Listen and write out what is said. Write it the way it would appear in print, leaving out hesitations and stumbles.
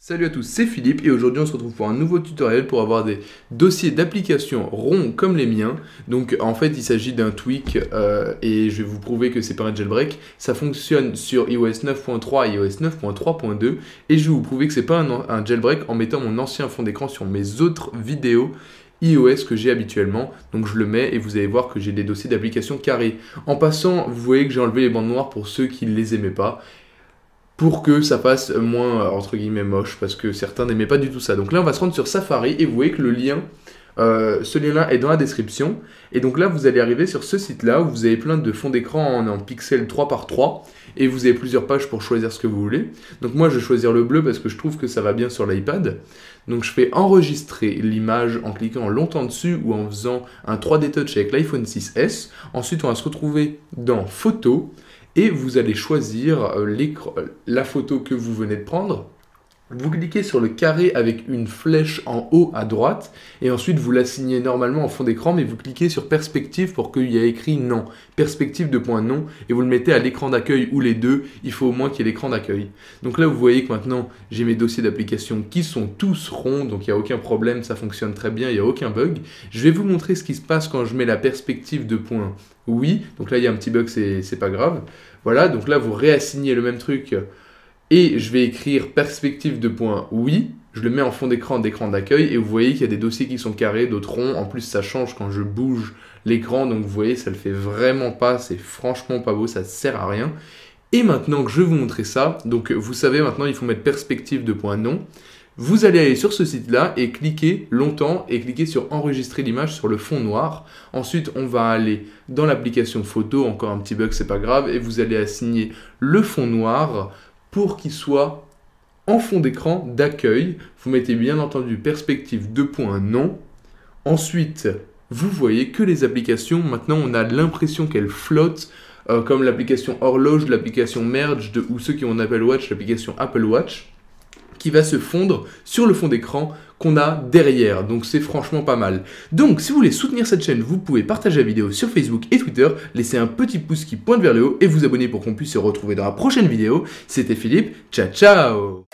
Salut à tous, c'est Philippe et aujourd'hui on se retrouve pour un nouveau tutoriel pour avoir des dossiers d'applications ronds comme les miens. Donc en fait il s'agit d'un tweak et je vais vous prouver que c'est pas un jailbreak. Ça fonctionne sur iOS 9.3 et iOS 9.3.2 et je vais vous prouver que c'est pas un jailbreak en mettant mon ancien fond d'écran sur mes autres vidéos iOS que j'ai habituellement. Donc je le mets et vous allez voir que j'ai des dossiers d'applications carrés. En passant, vous voyez que j'ai enlevé les bandes noires pour ceux qui ne les aimaient pas, pour que ça fasse moins, entre guillemets, moche, parce que certains n'aimaient pas du tout ça. Donc là, on va se rendre sur Safari, et vous voyez que le lien, ce lien-là est dans la description. Et donc là, vous allez arriver sur ce site-là, où vous avez plein de fonds d'écran en pixels 3x3, et vous avez plusieurs pages pour choisir ce que vous voulez. Donc moi, je vais choisir le bleu, parce que je trouve que ça va bien sur l'iPad. Donc je fais enregistrer l'image en cliquant longtemps dessus, ou en faisant un 3D Touch avec l'iPhone 6S. Ensuite, on va se retrouver dans Photos, et vous allez choisir la photo que vous venez de prendre. Vous cliquez sur le carré avec une flèche en haut à droite et ensuite vous l'assignez normalement en fond d'écran, mais vous cliquez sur perspective pour qu'il y ait écrit non. Perspective de point non et vous le mettez à l'écran d'accueil ou les deux. Il faut au moins qu'il y ait l'écran d'accueil. Donc là vous voyez que maintenant j'ai mes dossiers d'application qui sont tous ronds, donc il n'y a aucun problème, ça fonctionne très bien, il n'y a aucun bug. Je vais vous montrer ce qui se passe quand je mets la perspective de point oui. Donc là il y a un petit bug, c'est pas grave. Voilà, donc là vous réassignez le même truc. Et je vais écrire perspective de point oui, je le mets en fond d'écran d'accueil et vous voyez qu'il y a des dossiers qui sont carrés, d'autres ronds. En plus ça change quand je bouge l'écran, donc vous voyez ça le fait vraiment pas, c'est franchement pas beau, ça sert à rien. Et maintenant que je vais vous montrer ça, donc vous savez maintenant il faut mettre perspective de point non. Vous allez aller sur ce site-là et cliquer longtemps et cliquer sur enregistrer l'image sur le fond noir. Ensuite, on va aller dans l'application photo, encore un petit bug, c'est pas grave, et vous allez assigner le fond noir pour qu'il soit en fond d'écran d'accueil. Vous mettez bien entendu perspective de point non. Ensuite, vous voyez que les applications, maintenant on a l'impression qu'elles flottent, comme l'application horloge, l'application merge, ou ceux qui ont un Apple Watch, l'application Apple Watch, qui va se fondre sur le fond d'écran qu'on a derrière. Donc c'est franchement pas mal. Donc si vous voulez soutenir cette chaîne, vous pouvez partager la vidéo sur Facebook et Twitter, laisser un petit pouce qui pointe vers le haut et vous abonner pour qu'on puisse se retrouver dans la prochaine vidéo. C'était Philippe, ciao ciao.